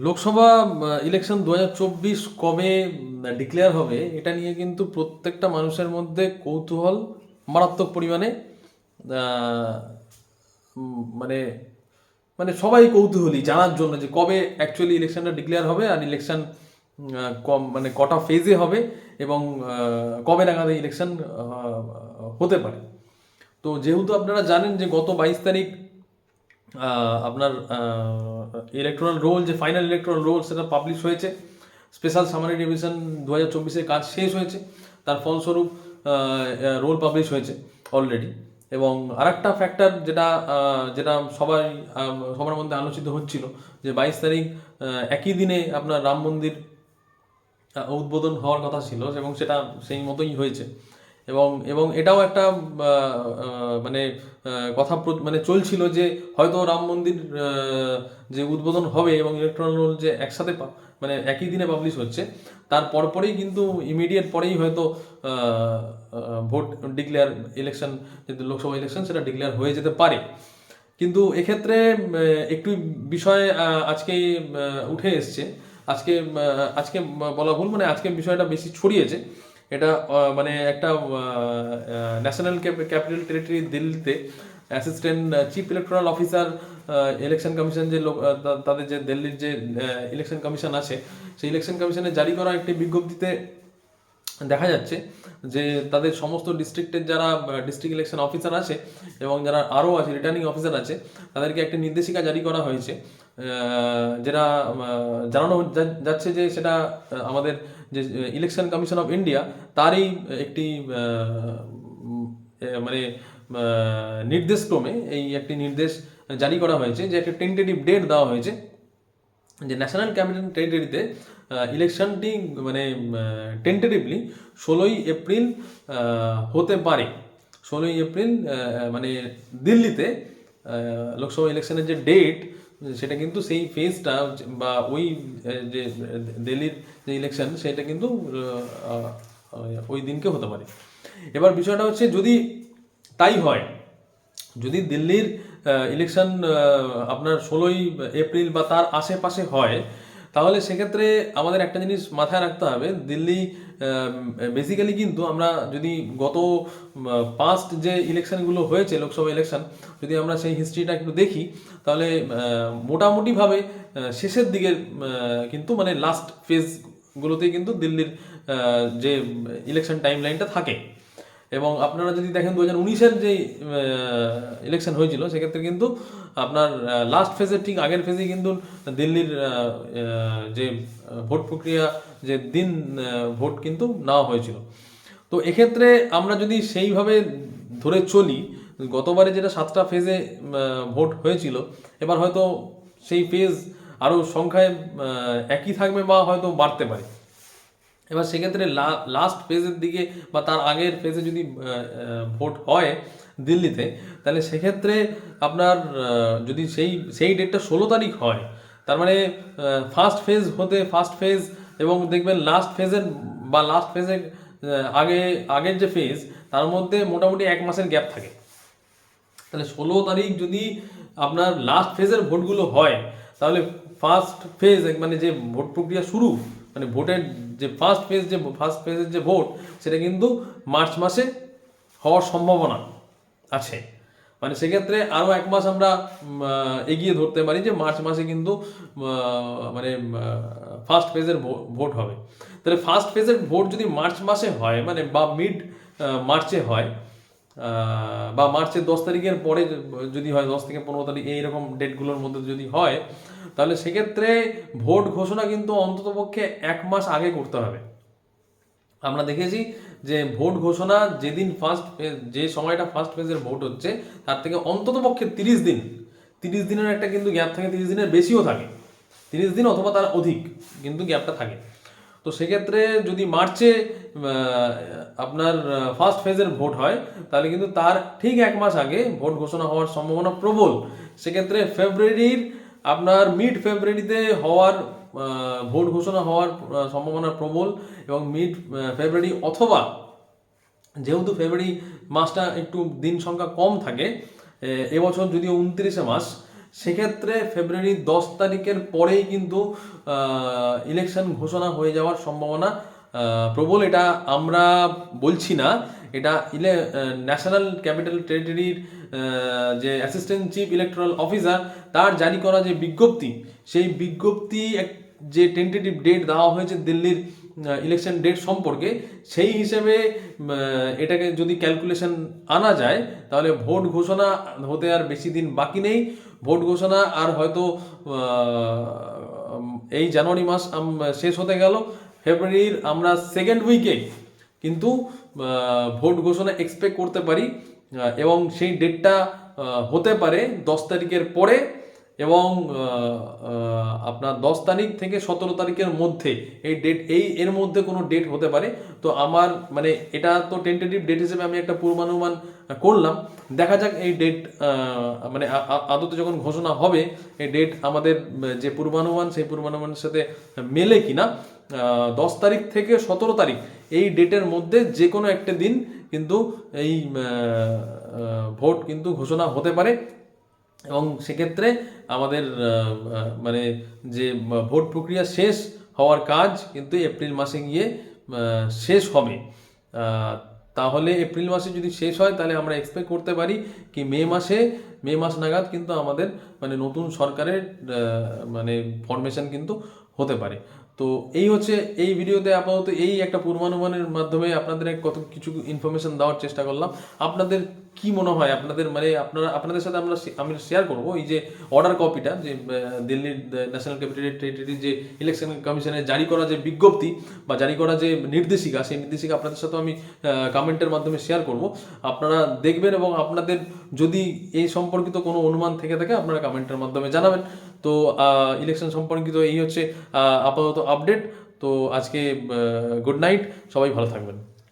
Lok Sabha election 2024 কবে declare হবে এটা নিয়ে কিন্তু প্রত্যেকটা মানুষের মধ্যে কৌতূহল মারাত্মক পরিমাণে আহ, মানে মানে সবাই কৌতূহলী জানার জন্য যে কবে অ্যাকচুয়ালি ইলেকশনটা ডিক্লেয়ার হবে আর ইলেকশন কম মানে কটা ফেজে হবে এবং কবে নাগাদ ইলেকশন হতে পারে। তো যেহেতু আপনারা জানেন যে গত 22 তারিখ আপনার ইলেকট্রাল রোল যে ফাইনাল ইলেকট্রাল রোল সেটা পাবলিশ হয়েছে। স্পেশাল সামারি রিভিশন 2024-এর কাজ শেষ হয়েছে, তার ফলস্বরূপ রোল পাবলিশ হয়েছে অলরেডি। এবং আরেকটা ফ্যাক্টর যেটা যেটা সবার মধ্যে আলোচিত হচ্ছিল যে 22 তারিখ একই দিনে আপনার রাম মন্দির উদ্বোধন হওয়ার কথা ছিল এবং সেটা সেই মতোই হয়েছে। এবং এবং এটাও একটা মানে কথা মানে চলছিল যে হয়তো রাম মন্দির যে উদ্বোধন হবে এবং ইলেকট্রাল রোল যে একসাথে মানে একই দিনে পাবলিশ হচ্ছে, তার পরপরেই কিন্তু ইমিডিয়েট পরেই হয়তো ভোট ডিক্লেয়ার ইলেকশন, যেহেতু লোকসভা ইলেকশন সেটা ডিক্লেয়ার হয়ে যেতে পারে। কিন্তু এক্ষেত্রে একটু বিষয় আজকে উঠে এসছে। আজকে আজকে বলা ভুল, মানে আজকে বিষয়টা বেশি ছড়িয়েছে। এটা মানে একটা ন্যাশনাল ক্যাপিটাল টেরিটরি দিল্লিতে assistant chief electoral officer election commission যে তাদের যে দিল্লির যে ইলেকশন কমিশন আছে, সেই ইলেকশন কমিশনের জারি করা একটি বিজ্ঞপ্তিতে দেখা যাচ্ছে যে তাদের সমস্ত ডিস্ট্রিক্টের যারা ডিস্ট্রিক্ট ইলেকশন অফিসার আছে এবং যারা আরও আছে রিটার্নিং অফিসার আছে, তাদেরকে একটা নির্দেশিকা জারি করা হয়েছে, যেটা জানানো যাচ্ছে যে সেটা আমাদের যে ইলেকশন কমিশন অফ ইন্ডিয়া তারই একটি মানে নির্দেশক্রমে এই একটি নির্দেশ জারি করা হয়েছে, যে একটা টেন্টেটিভ ডেট দেওয়া হয়েছে যে ন্যাশনাল ক্যাপিটাল টেরিটরিতে ইলেকশনটি মানে টেন্টেটিভলি 16ই এপ্রিল হতে পারে। 16ই এপ্রিল মানে দিল্লিতে লোকসভা ইলেকশনের যে ডেট, সেটা কিন্তু সেই ফেজটা বা ওই যে দিল্লির যে ইলেকশন সেটা কিন্তু ওই দিনকে হতে পারে। এবার বিষয়টা হচ্ছে যদি তাই হয়, যদি দিল্লির ইলেকশন আপনার 16ই এপ্রিল বা তার আশেপাশে হয়, তাহলে সেক্ষেত্রে আমাদের একটা জিনিস মাথায় রাখতে হবে। দিল্লি বেসিক্যালি কিন্তু আমরা যদি গত পাস্ট যে ইলেকশনগুলো হয়েছে লোকসভা ইলেকশন, যদি আমরা সেই হিস্ট্রিটা একটু দেখি, তাহলে মোটামুটিভাবে শেষের দিকের কিন্তু মানে লাস্ট ফেজগুলোতেই কিন্তু দিল্লির যে ইলেকশন টাইম লাইনটা থাকে। এবং আপনারা যদি দেখেন 2019-এর যে ইলেকশন হয়েছিল, সেক্ষেত্রে কিন্তু আপনার লাস্ট ফেজের ঠিক আগের ফেজেই কিন্তু দিল্লির যে ভোট প্রক্রিয়া যে দিন ভোট কিন্তু নেওয়া হয়েছিল। তো এক্ষেত্রে আমরা যদি সেইভাবে ধরে চলি, গতবারে যেটা 7টা ফেজে ভোট হয়েছিল, এবার হয়তো সেই ফেজ আরও সংখ্যায় একই থাকবে বা হয়তো বাড়তে পারে। এবার সেক্ষেত্রে লাস্ট ফেজের দিকে বা তার আগের ফেজে যদি ভোট হয় দিল্লিতে, তাহলে সেক্ষেত্রে আপনার যদি সেই ডেটটা 16 তারিখ হয়, তার মানে ফার্স্ট ফেজ এবং দেখবেন লাস্ট ফেজের আগের যে ফেজ, তার মধ্যে মোটামুটি 1 মাসের গ্যাপ থাকে। তাহলে 16 তারিখ যদি আপনার লাস্ট ফেজের ভোটগুলো হয়, তাহলে ফার্স্ট ফেজ মানে যে ভোট প্রক্রিয়া শুরু, মানে ভোটের যে ফার্স্ট ফেজের যে ভোট, সেটা কিন্তু মার্চ মাসে হওয়ার সম্ভাবনা আছে। মানে সেক্ষেত্রে আরও 1 মাস আমরা এগিয়ে ধরতে পারি যে মার্চ মাসে কিন্তু মানে ফার্স্ট ফেজের ভোট হবে। তাহলে ফার্স্ট ফেজের ভোট যদি মার্চ মাসে হয়, মানে বা মিড মার্চে হয়, বা মার্চের 10 তারিখের পরে যদি হয়, 10 থেকে 15 তারিখ এইরকম ডেটগুলোর মধ্যে যদি হয়, তাহলে সেক্ষেত্রে ভোট ঘোষণা কিন্তু অন্ততপক্ষে 1 মাস আগে করতে হবে। আমরা দেখেছি যে ভোট ঘোষণা যেদিন যে সময়টা ফার্স্ট ফেজের ভোট হচ্ছে, তার থেকে অন্ততপক্ষে 30 দিনের একটা কিন্তু গ্যাপ থাকে, 30 দিনের বেশিও থাকে, 30 দিন অথবা তার অধিক কিন্তু গ্যাপটা থাকে। তো সেক্ষেত্রে যদি মার্চে আপনার ফার্স্ট ফেজের ভোট হয়, তাহলে কিন্তু তার ঠিক 1 মাস আগে ভোট ঘোষণা হওয়ার সম্ভাবনা প্রবল। সেক্ষেত্রে আপনার মিড ফেব্রুয়ারিতে হওয়ার ভোট ঘোষণা হওয়ার সম্ভাবনা প্রবল। এবং মিড ফেব্রুয়ারি অথবা, যেহেতু ফেব্রুয়ারি মাসটা একটু দিন সংখ্যা কম থাকে, এবছর যদিও 29 মাস, সেক্ষেত্রে ফেব্রুয়ারি 10 তারিখের পরেই কিন্তু ইলেকশন ঘোষণা হয়ে যাওয়ার সম্ভাবনা প্রবল। এটা আমরা বলছি না, এটা ন্যাশনাল ক্যাপিটাল টেরিটরির যে অ্যাসিস্ট্যান্ট চিফ ইলেকটোরাল অফিসার তার জারি করা যে বিজ্ঞপ্তি, সেই বিজ্ঞপ্তি যে টেন্টেটিভ ডেট দেওয়া হয়েছে দিল্লির ইলেকশন ডেট সম্পর্কে, সেই হিসেবে এটাকে যদি ক্যালকুলেশন আনা যায় তাহলে ভোট ঘোষণা হতে আর বেশি দিন বাকি নেই। ভোট ঘোষণা আর হয়তো এই জানুয়ারি মাস শেষ হতে গেল, ফেব্রুয়ারির আমরা সেকেন্ড উইকে কিন্তু ভোট ঘোষণা এক্সপেক্ট করতে পারি, এবং সেই ডেটটা হতে পারে 10 তারিখের পরে, এবং আপনার 10 তারিখ থেকে 17 তারিখের মধ্যে এই ডেট, এর মধ্যে কোনো ডেট হতে পারে। তো আমার মানে এটা তো টেন্টেটিভ ডেট হিসেবে আমি একটা পূর্বানুমান করলাম, দেখা যাক এই ডেট মানে আদতে যখন ঘোষণা হবে এই ডেট আমাদের যে পূর্বানুমান সেই পূর্বানুমানের সাথে মেলে কিনা। 10 তারিখ থেকে 17 তারিখ এই ডেটের মধ্যে যে কোনো একটা দিন কিন্তু এই ভোট কিন্তু ঘোষণা হতে পারে, এবং সেক্ষেত্রে আমাদের মানে যে ভোট প্রক্রিয়া শেষ হওয়ার কাজ কিন্তু এপ্রিল মাসে গিয়ে শেষ হবে। তাহলে এপ্রিল মাসে যদি শেষ হয় তাহলে আমরা এক্সপেক্ট করতে পারি কি মে মাস নাগাদ কিন্তু আমাদের মানে নতুন সরকারের মানে ফরমেশন কিন্তু হতে পারে। তো এই হচ্ছে এই ভিডিওতে আপাতত এই একটা পূর্বানুমানের মাধ্যমে আপনাদের কত কিছু ইনফরমেশন দেওয়ার চেষ্টা করলাম। আপনাদের কি মনে হয়, আপনাদের মানে আপনাদের সাথে আমি শেয়ার করব এই যে অর্ডার কপিটা, যে দিল্লির ন্যাশনাল ক্যাপিটাল টেরিটরি যে ইলেকশন কমিশনের জারি করা যে বিজ্ঞপ্তি বা জারি করা যে নির্দেশিকা, সেই নির্দেশিকা আপনাদের সাথে আমি কমেন্টের মাধ্যমে শেয়ার করব। আপনারা দেখবেন এবং আপনাদের যদি এই সম্পর্কিত কোনো অনুমান থেকে থাকে আপনারা কমেন্টের মাধ্যমে জানাবেন। তো ইলেকশন সম্পর্কিত এই হচ্ছে আপাতত আপডেট। তো আজকে গুড নাইট, সবাই ভালো থাকবেন।